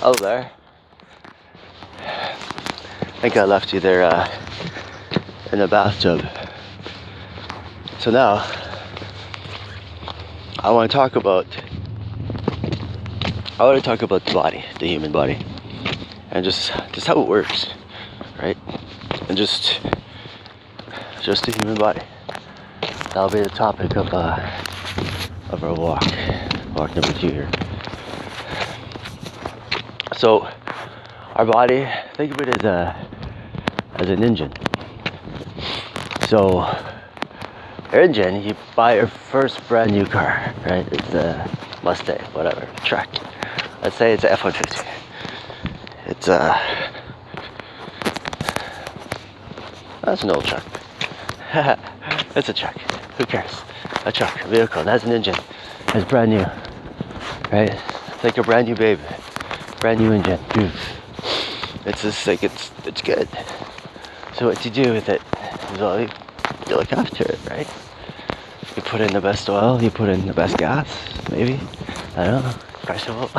Oh, there. I think I left you there in the bathtub. So now, I want to talk about the body, the human body, and just how it works, right? And just the human body. That'll be the topic of our walk number 2 here. So, our body, think of it as an engine. So, your engine, you buy your first brand new car, right? It's a Mustang, whatever, truck. Let's say it's a F-150. That's an old truck. It's a truck. Who cares? A truck, a vehicle. That's an engine. It's brand new, right? It's like a brand new baby, brand new engine. It's just like it's good. So what you do with it is, well, you look after it, right? You put in the best oil. You put in the best gas, maybe. I don't know. Questionable.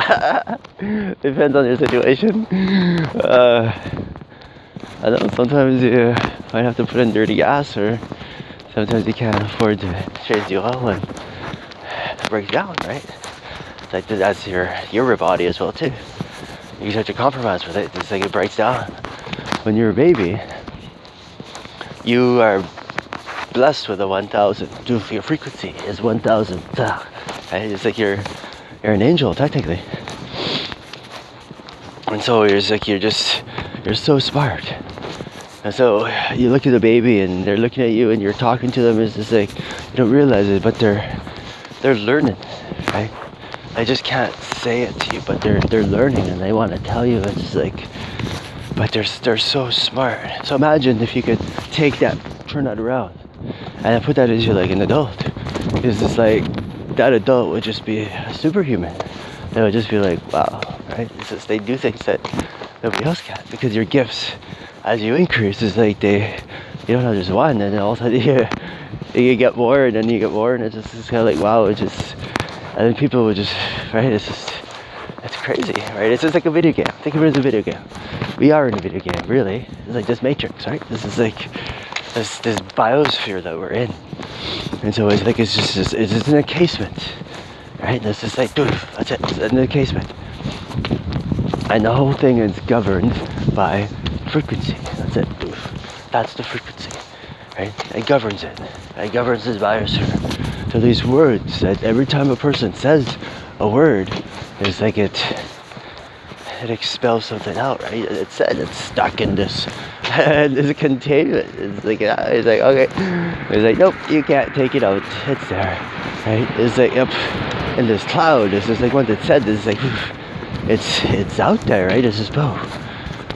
Depends on your situation. I don't know. Sometimes you might have to put in dirty gas, or sometimes you can't afford to change the oil and it breaks down, right? It's like that's your body as well too. You have to compromise with it. It's like it breaks down. When you're a baby, you are blessed with a 1,000. Your frequency is 1,000. Right? It's like you're an angel technically. And so you're so smart. And so you look at the baby and they're looking at you and you're talking to them. It's just like you don't realize it, but they're learning, right? They just can't say it to you, but they're learning and they want to tell you. It's just like, but they're so smart. So imagine if you could take that, turn that around, and then put that into like an adult. It's just like that adult would just be a superhuman. They would just be like, wow, right? It's just they do things that nobody else can, because your gifts, as you increase, is like you don't have just one, and then all of a sudden you get more, and then you get more, and it's kind of like, wow, and then people would just, right? It's crazy, right? It's just like a video game. Think of it as a video game. We are in a video game, really. It's like this Matrix, right? This is like this biosphere that we're in, and so it's like it's just an encasement, right? It's just like, dude, that's it. It's an encasement, and the whole thing is governed by frequency. That's it. Dude. That's the frequency, right? It governs it. It governs this biosphere. So these words, that every time a person says a word, it's like it expels something out, right? It's stuck in this containment. It's like okay. It's like, nope, you can't take it out. It's there, right? It's like up in this cloud. It's just like once it's said, it's like it's out there, right? It's just boom.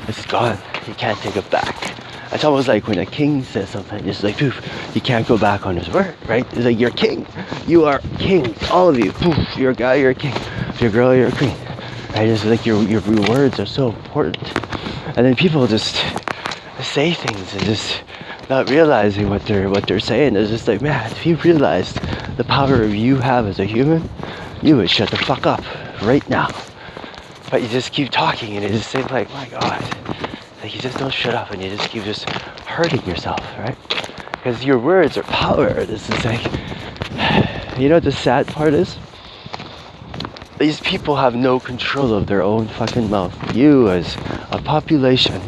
It's gone. You can't take it back. It's almost like when a king says something, it's like, poof, you can't go back on his word, right? It's like, you're king. You are kings, all of you. Poof, you're a guy, you're a king. If you're a girl, you're a queen. Right? It's like your words are so important. And then people just say things and just not realizing what they're saying. It's just like, man, if you realized the power you have as a human, you would shut the fuck up right now. But you just keep talking and it just seems like, my God. Like you just don't shut up and you just keep just hurting yourself, right? Because your words are power. This is like, you know what the sad part is? These people have no control of their own fucking mouth. You as a population,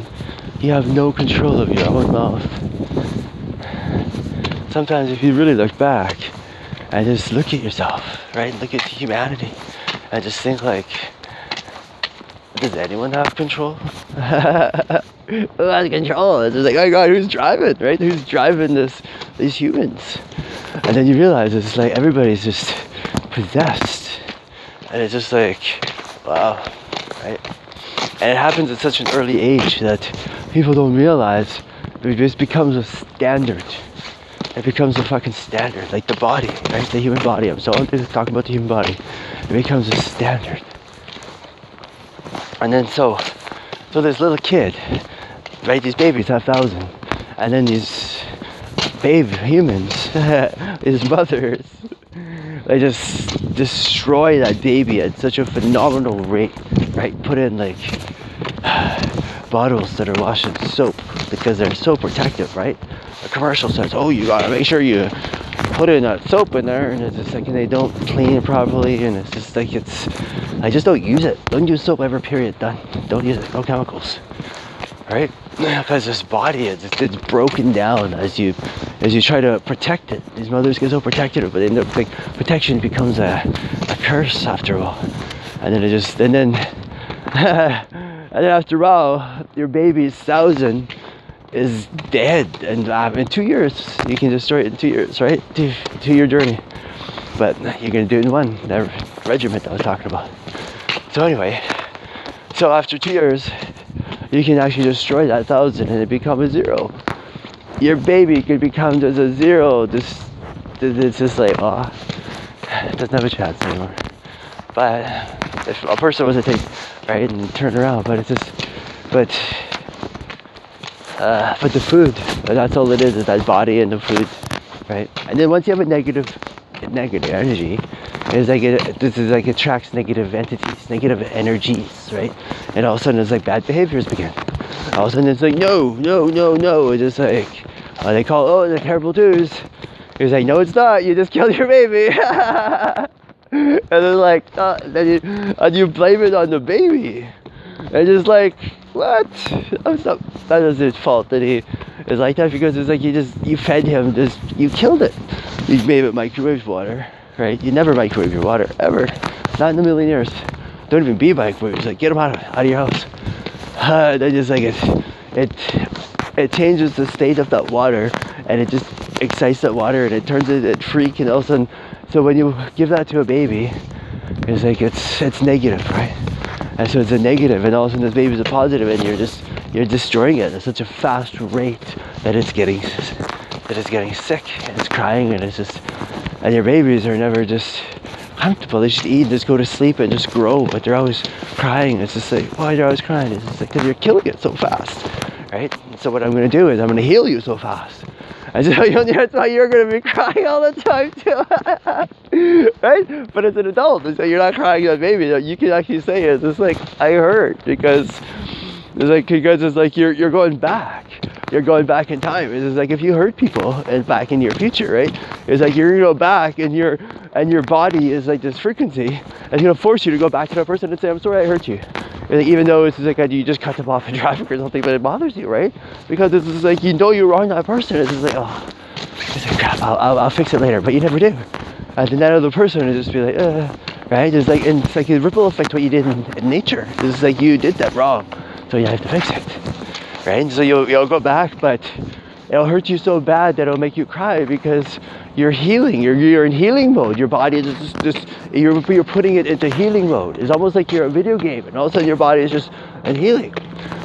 you have no control of your own mouth. Sometimes if you really look back and just look at yourself, right? Look at humanity and just think like, does anyone have control? Who has control? It's just like, oh God, who's driving, right? Who's driving these humans? And then you realize it's like everybody's just possessed. And it's just like, wow, right? And it happens at such an early age that people don't realize it just becomes a standard. It becomes a fucking standard, like the body, right? The human body. I'm so into talking about the human body. It becomes a standard. And then so this little kid, right? These babies have 1,000, and then these baby humans, his mothers, they just destroy that baby at such a phenomenal rate, right? Put in like bottles that are washed in soap because they're so protective, right? The commercial says, oh, you gotta make sure you put in that soap in there, and it's just like, and they don't clean it properly, and it's just like, I just don't use it. Don't use soap ever, period, done. Don't use it, no chemicals, right? Because this body, it's broken down as you try to protect it. These mothers get so protective, but end up like protection becomes a curse after a while, and then and then after a while, your baby's 1,000 is dead, and in 2 years you can destroy it in 2 years, right? 2-year journey, but you're gonna do it in one. That regiment I was talking about. So anyway, so after 2 years, you can actually destroy that 1,000 and it become a 0. Your baby could become just a 0. It's just like, oh, it doesn't have a chance anymore. But if a person was to take, right, and turn around, but it's just, but the food, that's all it is that body and the food, right? And then once you have a negative energy, it's like it attracts negative entities, negative energies, right? And all of a sudden it's like bad behaviors begin. All of a sudden it's like, no. It's just like, they call, the terrible twos. It's like, no, it's not. You just killed your baby. And then like, and you blame it on the baby. And just like, what? That is his fault that he is like that, because it's like you fed him, you killed it. You made it microwave water, right? You never microwave your water, ever. Not in a million years. Don't even be microwaves. Like, get them out of your house. They just like it changes the state of that water, and it just excites that water, and it turns it freak, and all of a sudden, so when you give that to a baby, it's like it's negative, right? And so it's a negative, and all of a sudden this baby's a positive, and you're destroying it at such a fast rate that it's getting sick, and it's crying, and and your babies are never just comfortable. They just eat, just go to sleep, and just grow, but they're always crying. It's just like, why are they always crying? It's just like, because you're killing it so fast, right? And so what I'm going to do is I'm going to heal you so fast. And so that's why you're going to be crying all the time too, right? But as an adult, so you're not crying as a baby. You can actually say it's just like, I hurt, because it's like you're going back. You're going back in time. It's like if you hurt people and back in your future, right? It's like you're gonna go back, and your body is like this frequency, and it's gonna force you to go back to that person and say, I'm sorry I hurt you. And like, even though it's like you just cut them off in traffic or something, but it bothers you, right? Because it's just like, you know you wronged that person. It's just like, oh, it's like, crap, I'll fix it later, but you never do. And then that other person will just be like, right? It's like, and it's like a ripple effect what you did in nature. It's like you did that wrong, so you have to fix it, right? And so you'll go back, but it'll hurt you so bad that it'll make you cry, because you're healing. You're in healing mode. Your body is just you're putting it into healing mode. It's almost like you're a video game, and all of a sudden your body is just in healing.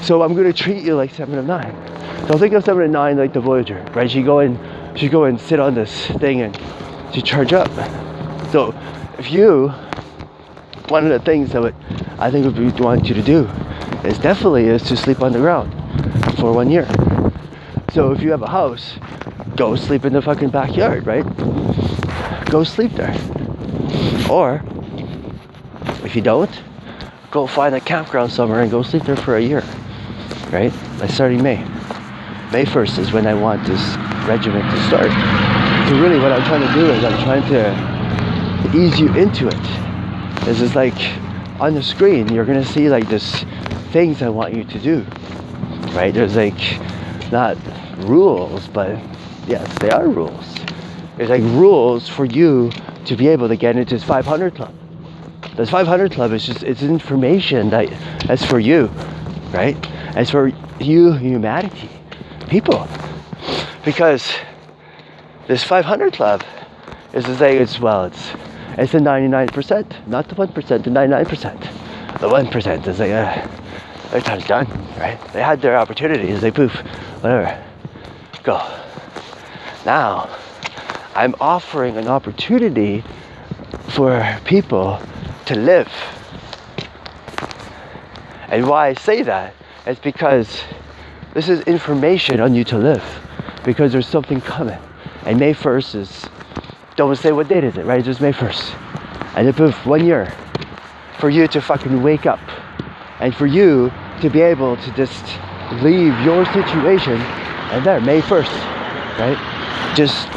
So I'm going to treat you like 7 of 9. So think of 7 of 9 like the Voyager, right? She go and sit on this thing, and she charge up. So one of the things that I think we want you to do is to sleep on the ground for 1 year. So if you have a house, go sleep in the fucking backyard, right? Go sleep there. Or if you don't, go find a campground somewhere and go sleep there for a year, right? Like starting May 1st is when I want this regiment to start. So really what I'm trying to do is I'm trying to ease you into it. This is like, on the screen, you're gonna see like this things I want you to do, right? There's like, not rules, but yes, they are rules. There's like rules for you to be able to get into this 500 club. This 500 club is it's information that's for you, right? It's for you, humanity, people. Because this 500 club is to say it's the 99%, not the 1%, the 99%. The 1% is like, their time's done, right? They had their opportunities, they poof, whatever, go. Now, I'm offering an opportunity for people to live. And why I say that is because this is information on you to live, because there's something coming. And May 1st is don't say what date is it, right? It's just May 1st. And it took 1 year for you to fucking wake up and for you to be able to just leave your situation and there, May 1st, right? Just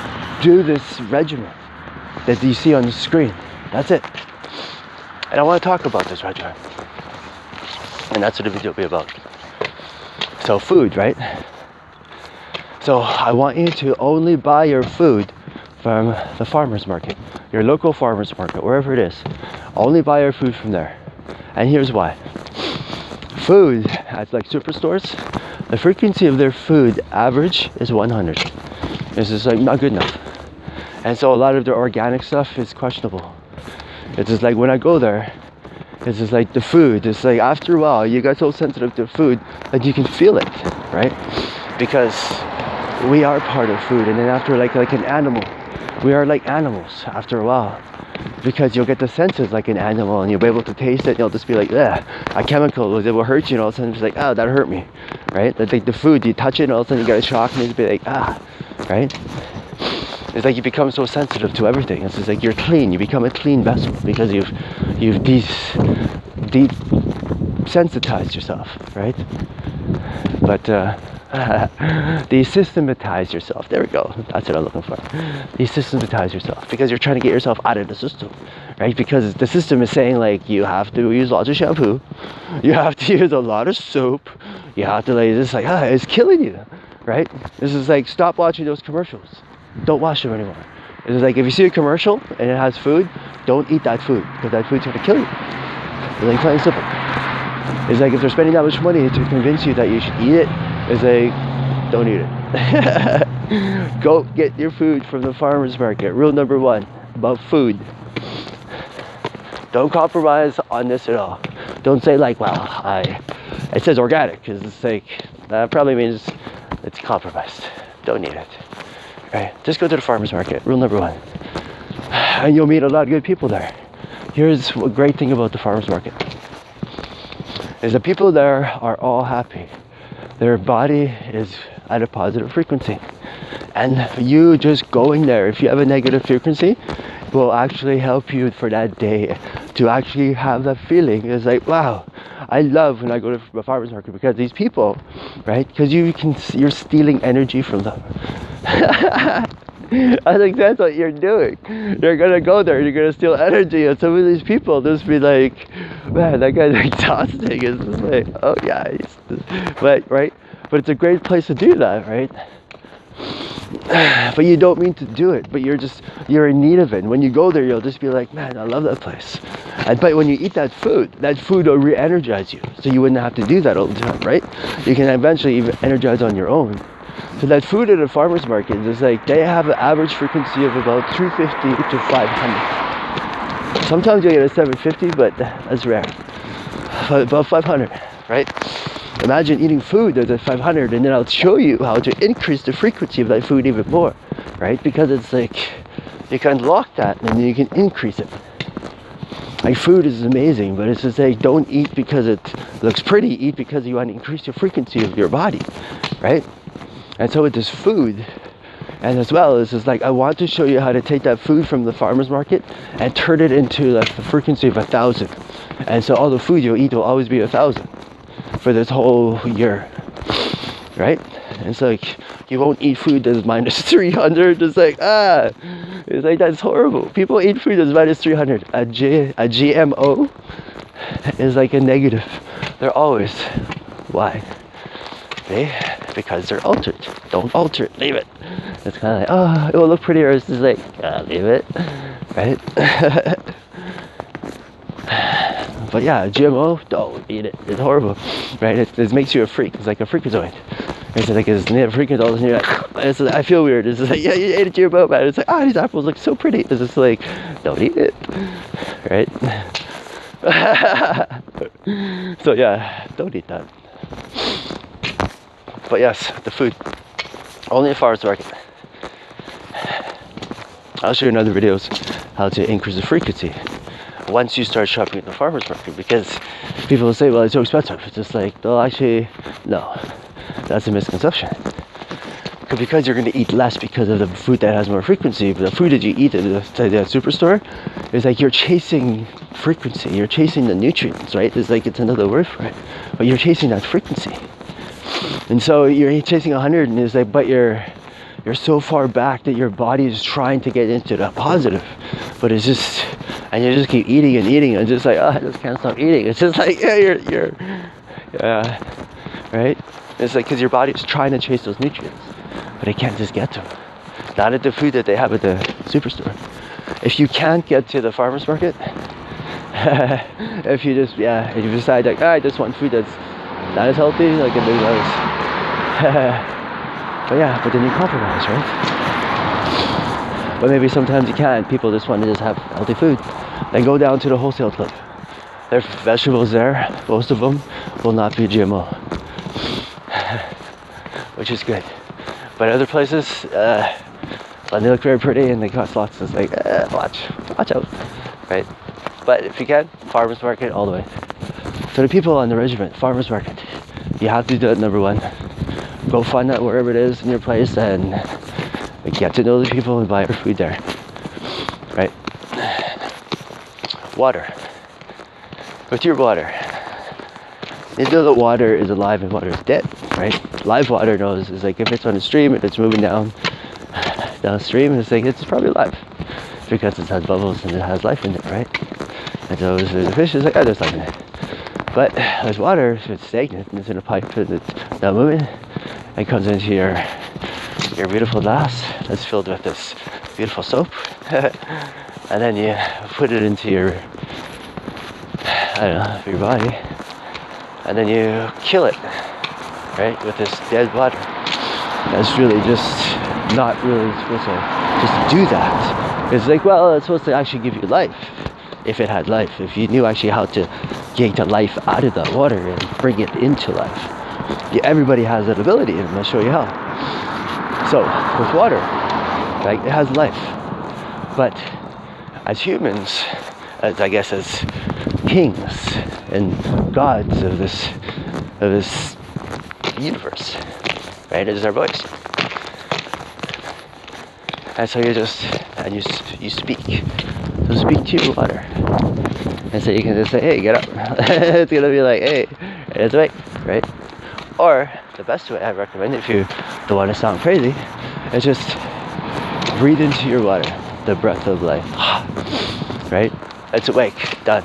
do this regimen that you see on the screen. That's it. And I want to talk about this regimen. And that's what the video will be about. So food, right? So I want you to only buy your food from the farmer's market, your local farmer's market, wherever it is. Only buy your food from there. And here's why. Food at like superstores, the frequency of their food average is 100. This is like not good enough. And so a lot of their organic stuff is questionable. It's just like when I go there, it's just like the food, it's like after a while you get so sensitive to food that you can feel it, right? Because we are part of food, and then after like an animal, we are like animals after a while, because you'll get the senses like an animal and you'll be able to taste it and you'll just be like, yeah, a chemical, it will hurt you, and all of a sudden it's like, oh, that hurt me, right? Like the food, you touch it and all of a sudden you get a shock and you'll be like, ah, right? It's like you become so sensitive to everything. It's just like you're clean, you become a clean vessel because you've desensitized yourself, right? But desystematize yourself. There we go. That's what I'm looking for. Desystematize yourself because you're trying to get yourself out of the system, right? Because the system is saying like you have to use lots of shampoo, you have to use a lot of soap, you have to like it's like it's killing you, right? This is like stop watching those commercials. Don't watch them anymore. It's like if you see a commercial and it has food, don't eat that food because that food's gonna kill you. It's like plain and simple. It's like if they're spending that much money to convince you that you should eat it, it's like, don't eat it. Go get your food from the farmer's market. Rule number 1 about food. Don't compromise on this at all. Don't say like, well, it says organic, because it's like, that probably means it's compromised. Don't eat it. Right? Just go to the farmer's market. Rule number 1. And you'll meet a lot of good people there. Here's a great thing about the farmer's market. Is the people there are all happy. Their body is at a positive frequency. And you just going there, if you have a negative frequency, will actually help you for that day to actually have that feeling. It's like, wow, I love when I go to the farmer's market because these people, right? Because you're stealing energy from them. I think that's what you're doing. You're gonna go there, you're gonna steal energy, and some of these people just be like, man, that guy's exhausting. It's just like, oh yeah, but right? But it's a great place to do that, right? But you don't mean to do it, but you're in need of it. And when you go there, you'll just be like, man, I love that place. But when you eat that food will re-energize you. So you wouldn't have to do that all the time, right? You can eventually even energize on your own. So that food at a farmer's market is like, they have an average frequency of about 350 to 500. Sometimes you get a 750, but that's rare. But about 500, right? Imagine eating food that's at 500, and then I'll show you how to increase the frequency of that food even more, right? Because it's like, you can lock that and then you can increase it. Like food is amazing, but it's just like, don't eat because it looks pretty, eat because you want to increase your frequency of your body, right? And so with this food, and as well, it's just like, I want to show you how to take that food from the farmer's market and turn it into the frequency of 1,000. And so all the food you'll eat will always be 1,000 for this whole year, right? And it's like, you won't eat food that's minus 300. It's like, it's like, that's horrible. People eat food that's minus 300. A GMO is like a negative. They're always, why? Because they're altered. Don't alter it, leave it. It's kind of like, oh, it will look prettier. It's just like, leave it, right? But yeah, GMO, don't eat it. It's horrible, right? It makes you a freak. It's like a freakazoid. It's like it's near freaking all, and you're like, I feel weird. It's just like, yeah, you ate a GMO, man. It's like, these apples look so pretty. It's just like, don't eat it, right? So yeah, don't eat that. But yes, the food, only at farmer's market. I'll show you in other videos how to increase the frequency once you start shopping at the farmer's market, because people will say, well, it's so expensive. It's just like, no, actually, no, that's a misconception. because you're going to eat less because of the food that has more frequency. But the food that you eat at the superstore is like you're chasing frequency. You're chasing the nutrients, right? It's like it's another word for it. But you're chasing that frequency. And so you're chasing 100, and it's like, but you're so far back that your body is trying to get into the positive, but it's just, and you just keep eating and eating, and just like, oh, I just can't stop eating. It's just like, yeah, right? It's like because your body is trying to chase those nutrients, but it can't just get to them. Not at the food that they have at the superstore. If you can't get to the farmer's market, if you decide like, I just want food that's not as healthy, like in the but then you compromise, right? But maybe sometimes you can't. People just want to just have healthy food. Then go down to the wholesale club. There's vegetables there. Most of them will not be GMO, which is good. But other places, they look very pretty and they cost lots. It's like, watch out, right? But if you can, farmers market all the way. So the people on the regiment, farmers market, you have to do it. Number one, go find out wherever it is in your place and get to know the people and buy your food there, right? Water. With your water, you know that water is alive and water is dead, right? Live water knows, it's like if it's on a stream and it's moving downstream, and it's like it's probably alive because it has bubbles and it has life in it, right? And so the fish is like, oh, there's life in it. But there's water, if it's stagnant and it's in a pipe and it's not moving, it comes into your beautiful glass that's filled with this beautiful soap, and then you put it into your your body, and then you kill it, right, with this dead water. That's really just not really supposed to just do that. It's like, well, it's supposed to actually give you life, if it had life, if you knew actually how to get the life out of that water and bring it into life. Yeah, everybody has that ability, and I'm going to show you how. So, with water, right, it has life. But as humans, as kings and gods of this universe, right, it is our voice. And so you speak. So speak to your water. And so you can just say, hey, get up. It's going to be like, hey, it's awake, right? Or the best way I recommend, if you don't want to sound crazy, is just breathe into your water, the breath of life, right? It's awake, done.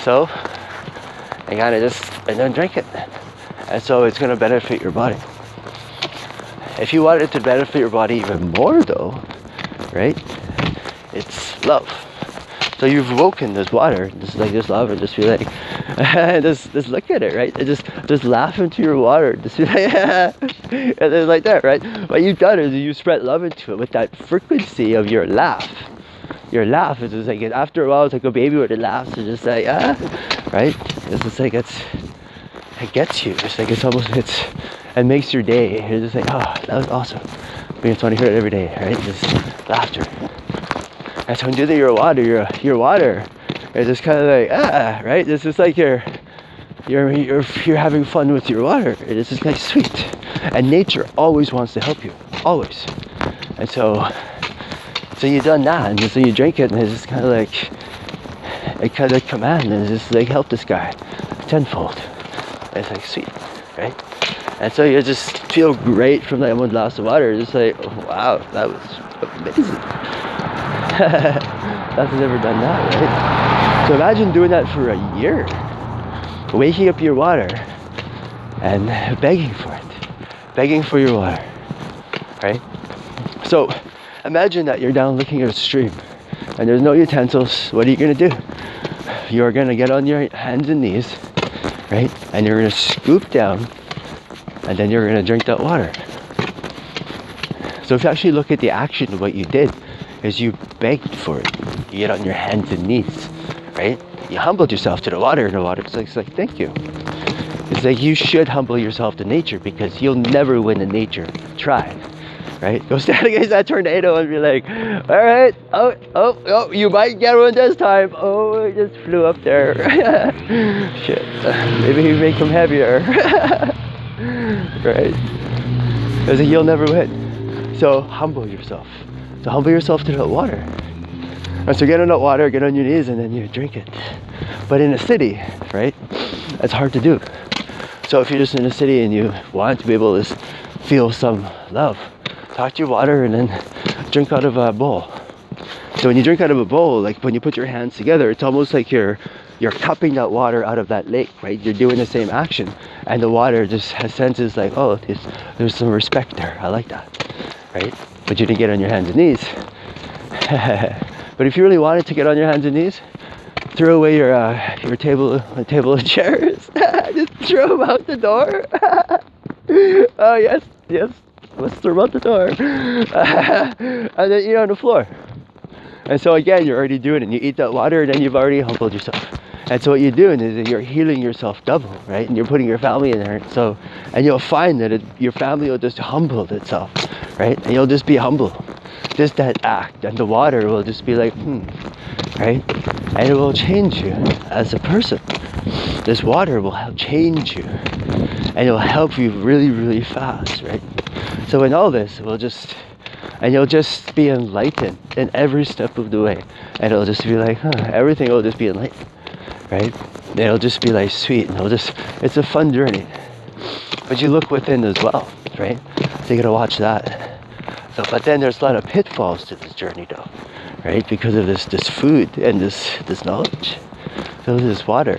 So, and kind of and then drink it. And so it's going to benefit your body. If you want it to benefit your body even more though, right, it's love. So you've woken this water, just love, and just be like, just look at it, right? And just laugh into your water, just be like, and then like that, right? What you've done is you spread love into it with that frequency of your laugh. Your laugh is just like, after a while, it's like a baby when it laughs, it's just like, right? It's just like, it gets you. It's like, it makes your day. You're just like, oh, that was awesome. You just want to hear it every day, right? Just laughter. And so when you do your water is just kind of like, right? It's just like you're having fun with your water. It's just like sweet. And nature always wants to help you, always. And so you've done that, and so you drink it, and it's just kind of like, it kind of command, and it's just like, help this guy tenfold. And it's like sweet, right? And so you just feel great from that one glass of water. Just like, oh, wow, that was amazing. That's never done that, right? So imagine doing that for a year, waking up your water and begging for it, begging for your water, right? So imagine that you're down looking at a stream and there's no utensils. What are you going to do? You're going to get on your hands and knees, right? And you're going to scoop down, and then you're going to drink that water. So if you actually look at the action of what you did, is you begged for it. You get on your hands and knees, right? You humbled yourself to the water, and the water's like thank you. It's like you should humble yourself to nature, because you'll never win in nature. Try, right? Go stand against that tornado and be like, all right, oh, you might get one this time. Oh, it just flew up there. Shit, maybe he make them heavier. Right? It's like you'll never win. So humble yourself. So humble yourself to that water. And so get on that water, get on your knees, and then you drink it. But in a city, right, it's hard to do. So if you're just in a city and you want to be able to feel some love, talk to your water and then drink out of a bowl. So when you drink out of a bowl, like when you put your hands together, it's almost like you're cupping that water out of that lake, right? You're doing the same action, and the water just has senses like, oh, there's some respect there. I like that, right? But you didn't get on your hands and knees. But if you really wanted to get on your hands and knees, throw away your table and chairs. Just throw them out the door. Oh yes, let's throw them out the door. And then eat on the floor. And so again, you're already doing it. You eat that water, and then you've already humbled yourself. And so what you're doing is that you're healing yourself double, right? And you're putting your family in there. So, and you'll find that your family will just humble itself, right? And you'll just be humble. Just that act, and the water will just be like, right? And it will change you as a person. This water will help change you, and it will help you really, really fast, right? So in all this, and you'll just be enlightened in every step of the way, and it'll just be like, everything will just be enlightened, right? And it'll just be like sweet, and it's a fun journey. But you look within as well, right? So you gotta watch that. So, but then there's a lot of pitfalls to this journey, though, right? Because of this food and this knowledge. So this water.